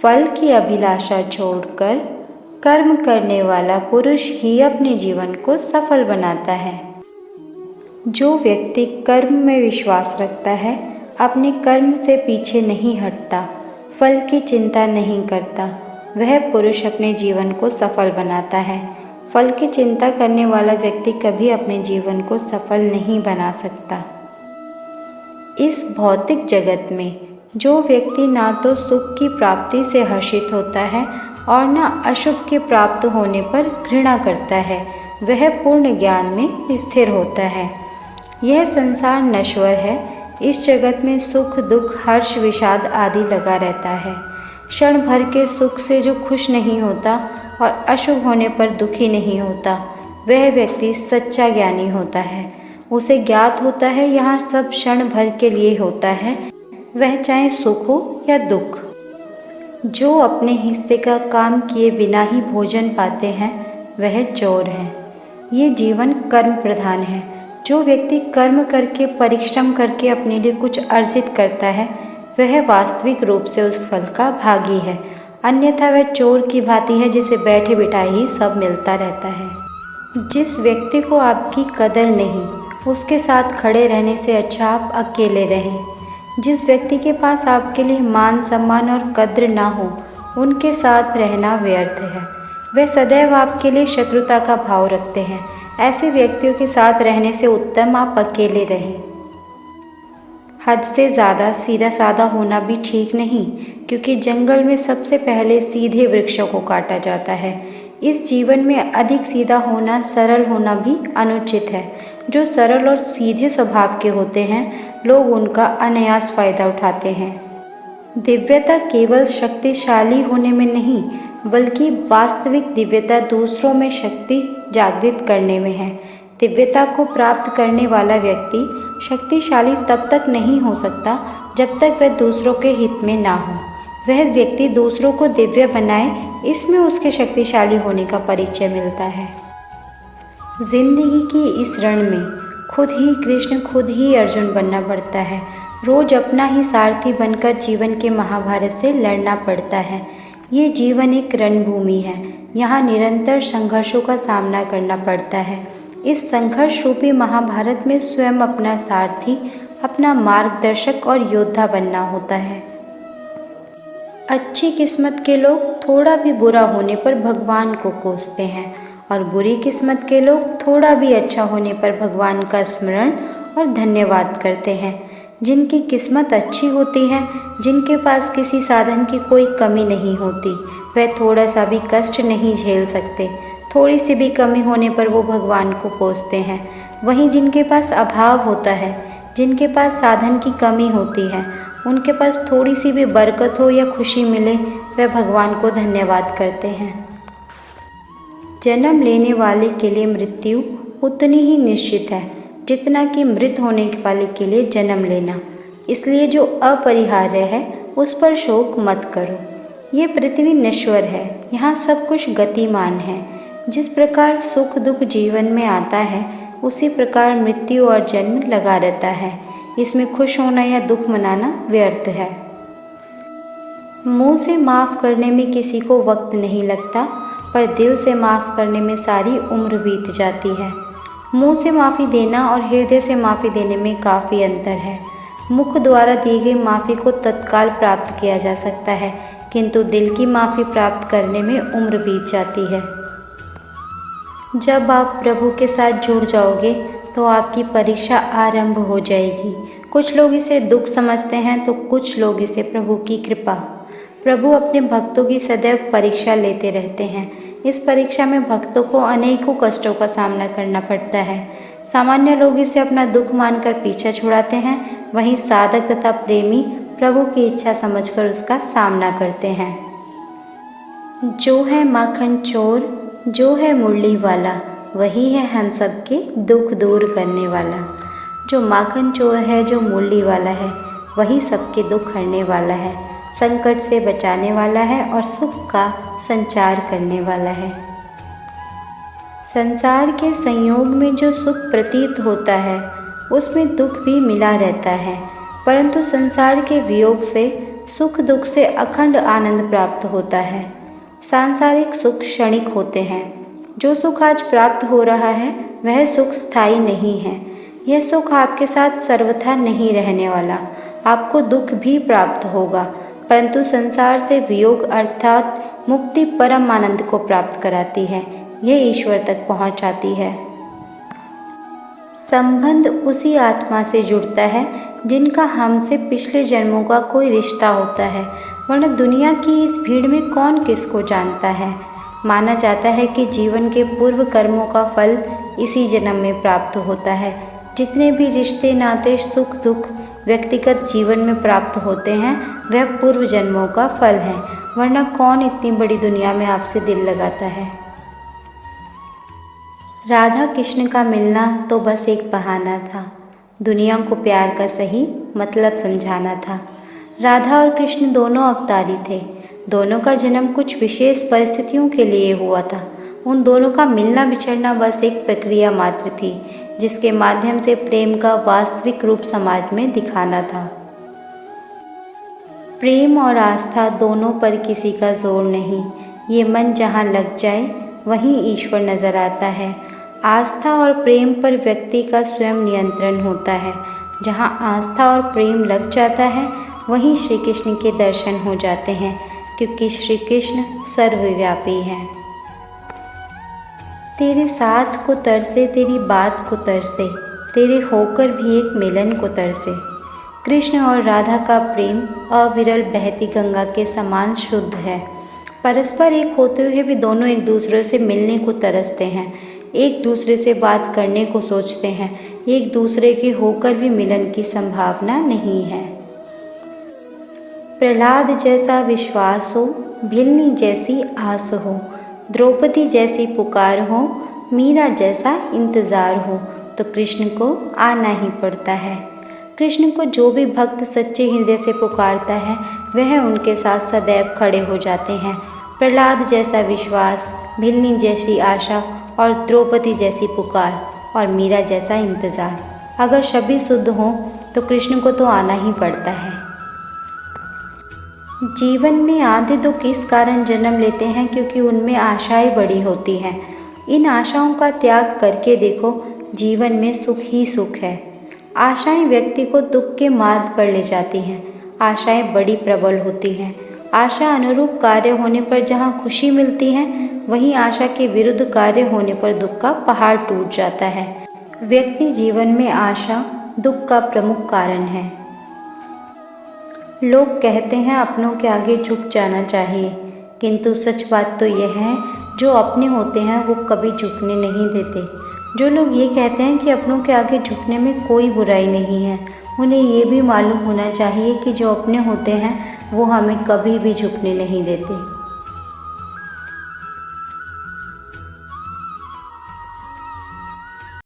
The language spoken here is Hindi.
फल की अभिलाषा छोड़कर कर्म करने वाला पुरुष ही अपने जीवन को सफल बनाता है। जो व्यक्ति कर्म में विश्वास रखता है, अपने कर्म से पीछे नहीं हटता, फल की चिंता नहीं करता, वह पुरुष अपने जीवन को सफल बनाता है। फल की चिंता करने वाला व्यक्ति कभी अपने जीवन को सफल नहीं बना सकता। इस भौतिक जगत में जो व्यक्ति ना तो सुख की प्राप्ति से हर्षित होता है और ना अशुभ के प्राप्त होने पर घृणा करता है, वह पूर्ण ज्ञान में स्थिर होता है। यह संसार नश्वर है। इस जगत में सुख दुख हर्ष विषाद आदि लगा रहता है। क्षण भर के सुख से जो खुश नहीं होता और अशुभ होने पर दुखी नहीं होता, वह व्यक्ति सच्चा ज्ञानी होता है। उसे ज्ञात होता है यहाँ सब क्षण भर के लिए होता है, वह चाहे सुख हो या दुख। जो अपने हिस्से का काम किए बिना ही भोजन पाते हैं, वह चोर है। ये जीवन कर्म प्रधान है। जो व्यक्ति कर्म करके परिश्रम करके अपने लिए कुछ अर्जित करता है, वह वास्तविक रूप से उस फल का भागी है। अन्यथा वह चोर की भांति है, जिसे बैठे बिठाए ही सब मिलता रहता है। जिस व्यक्ति को आपकी कदर नहीं, उसके साथ खड़े रहने से अच्छा आप अकेले रहें। जिस व्यक्ति के पास आपके लिए मान सम्मान और कद्र ना हो, उनके साथ रहना व्यर्थ है। वे सदैव आपके लिए शत्रुता का भाव रखते हैं। ऐसे व्यक्तियों के साथ रहने से उत्तम आप अकेले रहें। हद से ज़्यादा सीधा साधा होना भी ठीक नहीं, क्योंकि जंगल में सबसे पहले सीधे वृक्षों को काटा जाता है। इस जीवन में अधिक सीधा होना, सरल होना भी अनुचित है। जो सरल और सीधे स्वभाव के होते हैं, लोग उनका अनायास फायदा उठाते हैं। दिव्यता केवल शक्तिशाली होने में नहीं, बल्कि वास्तविक दिव्यता दूसरों में शक्ति जागृत करने में है। दिव्यता को प्राप्त करने वाला व्यक्ति शक्तिशाली तब तक नहीं हो सकता जब तक वह दूसरों के हित में ना हो। वह व्यक्ति दूसरों को दिव्य बनाए, इसमें उसके शक्तिशाली होने का परिचय मिलता है। जिंदगी की इस रण में खुद ही कृष्ण, खुद ही अर्जुन बनना पड़ता है। रोज अपना ही सारथी बनकर जीवन के महाभारत से लड़ना पड़ता है। ये जीवन एक रणभूमि है। यहाँ निरंतर संघर्षों का सामना करना पड़ता है। इस संघर्ष रूपी महाभारत में स्वयं अपना सारथी, अपना मार्गदर्शक और योद्धा बनना होता है। अच्छी किस्मत के लोग थोड़ा भी बुरा होने पर भगवान को कोसते हैं, और बुरी किस्मत के लोग थोड़ा भी अच्छा होने पर भगवान का स्मरण और धन्यवाद करते हैं। जिनकी किस्मत अच्छी होती है, जिनके पास किसी साधन की कोई कमी नहीं होती, वह थोड़ा सा भी कष्ट नहीं झेल सकते। थोड़ी सी भी कमी होने पर वो भगवान को कोसते हैं। वहीं जिनके पास अभाव होता है, जिनके पास साधन की कमी होती है, उनके पास थोड़ी सी भी बरकत हो या खुशी मिले, वह भगवान को धन्यवाद करते हैं। जन्म लेने वाले के लिए मृत्यु उतनी ही निश्चित है जितना कि मृत होने वाले के लिए जन्म लेना। इसलिए जो अपरिहार्य है उस पर शोक मत करो। ये पृथ्वी नश्वर है, यहाँ सब कुछ गतिमान है। जिस प्रकार सुख दुख जीवन में आता है, उसी प्रकार मृत्यु और जन्म लगा रहता है। इसमें खुश होना या दुख मनाना व्यर्थ है। मुंह से माफ़ करने में किसी को वक्त नहीं लगता, पर दिल से माफ़ करने में सारी उम्र बीत जाती है। मुंह से माफ़ी देना और हृदय से माफ़ी देने में काफ़ी अंतर है। मुख द्वारा दी गई माफ़ी को तत्काल प्राप्त किया जा सकता है, किंतु दिल की माफ़ी प्राप्त करने में उम्र बीत जाती है। जब आप प्रभु के साथ जुड़ जाओगे तो आपकी परीक्षा आरंभ हो जाएगी। कुछ लोग इसे दुख समझते हैं तो कुछ लोग इसे प्रभु की कृपा। प्रभु अपने भक्तों की सदैव परीक्षा लेते रहते हैं। इस परीक्षा में भक्तों को अनेकों कष्टों का सामना करना पड़ता है। सामान्य लोग इसे अपना दुख मानकर पीछा छुड़ाते हैं, वहीं साधक तथा प्रेमी प्रभु की इच्छा समझकर उसका सामना करते हैं। जो है माखन चोर, जो है मुरली वाला, वही है हम सबके दुख दूर करने वाला। जो माखन चोर है, जो मुरली वाला है, वही सबके दुख हरने वाला है, संकट से बचाने वाला है और सुख का संचार करने वाला है। संसार के संयोग में जो सुख प्रतीत होता है, उसमें दुख भी मिला रहता है, परंतु संसार के वियोग से सुख दुख से अखंड आनंद प्राप्त होता है। सांसारिक सुख क्षणिक होते हैं। जो सुख आज प्राप्त हो रहा है वह सुख स्थायी नहीं है। यह सुख आपके साथ सर्वथा नहीं रहने वाला। आपको दुख भी प्राप्त होगा, परंतु संसार से वियोग अर्थात मुक्ति परम आनंद को प्राप्त कराती है। यह ईश्वर तक पहुंचाती है। संबंध उसी आत्मा से जुड़ता है जिनका हमसे पिछले जन्मों का कोई रिश्ता होता है, वरना दुनिया की इस भीड़ में कौन किसको जानता है। माना जाता है कि जीवन के पूर्व कर्मों का फल इसी जन्म में प्राप्त होता है। जितने भी रिश्ते नाते सुख दुख व्यक्तिगत जीवन में प्राप्त होते हैं वह पूर्व जन्मों का फल है, वरना कौन इतनी बड़ी दुनिया में आपसे दिल लगाता है। राधा कृष्ण का मिलना तो बस एक बहाना था। दुनिया को प्यार का सही मतलब समझाना था। राधा और कृष्ण दोनों अवतारी थे। दोनों का जन्म कुछ विशेष परिस्थितियों के लिए हुआ था। उन दोनों का मिलना बिछड़ना बस एक प्रक्रिया मात्र थी, जिसके माध्यम से प्रेम का वास्तविक रूप समाज में दिखाना था। प्रेम और आस्था दोनों पर किसी का जोर नहीं। ये मन जहाँ लग जाए वहीं ईश्वर नजर आता है। आस्था और प्रेम पर व्यक्ति का स्वयं नियंत्रण होता है। जहाँ आस्था और प्रेम लग जाता है वहीं श्री कृष्ण के दर्शन हो जाते हैं, क्योंकि श्री कृष्ण सर्वव्यापी हैं। तेरे साथ को तरसे तेरी बात को तरसे, तेरे होकर भी एक मिलन को तरसे। कृष्ण और राधा का प्रेम अविरल बहती गंगा के समान शुद्ध है। परस्पर एक होते हुए भी दोनों एक दूसरे से मिलने को तरसते हैं, एक दूसरे से बात करने को सोचते हैं। एक दूसरे के होकर भी मिलन की संभावना नहीं है। प्रहलाद जैसा विश्वास हो, भिलनी जैसी आस हो, द्रौपदी जैसी पुकार हो, मीरा जैसा इंतज़ार हो, तो कृष्ण को आना ही पड़ता है। कृष्ण को जो भी भक्त सच्चे हृदय से पुकारता है वह उनके साथ सदैव खड़े हो जाते हैं। प्रहलाद जैसा विश्वास, भिलनी जैसी आशा और द्रौपदी जैसी पुकार और मीरा जैसा इंतज़ार, अगर सभी शुद्ध हों तो कृष्ण को तो आना ही पड़ता है। जीवन में आधे दुख इस कारण जन्म लेते हैं क्योंकि उनमें आशाएं बड़ी होती हैं। इन आशाओं का त्याग करके देखो, जीवन में सुख ही सुख है। आशाएं व्यक्ति को दुख के मार्ग पर ले जाती हैं। आशाएं बड़ी प्रबल होती हैं। आशा अनुरूप कार्य होने पर जहाँ खुशी मिलती है, वहीं आशा के विरुद्ध कार्य होने पर दुख का पहाड़ टूट जाता है। व्यक्ति जीवन में आशा दुख का प्रमुख कारण है। लोग कहते हैं अपनों के आगे झुक जाना चाहिए, किंतु सच बात तो यह है जो अपने होते हैं वो कभी झुकने नहीं देते। जो लोग ये कहते हैं कि अपनों के आगे झुकने में कोई बुराई नहीं है, उन्हें ये भी मालूम होना चाहिए कि जो अपने होते हैं वो हमें कभी भी झुकने नहीं देते।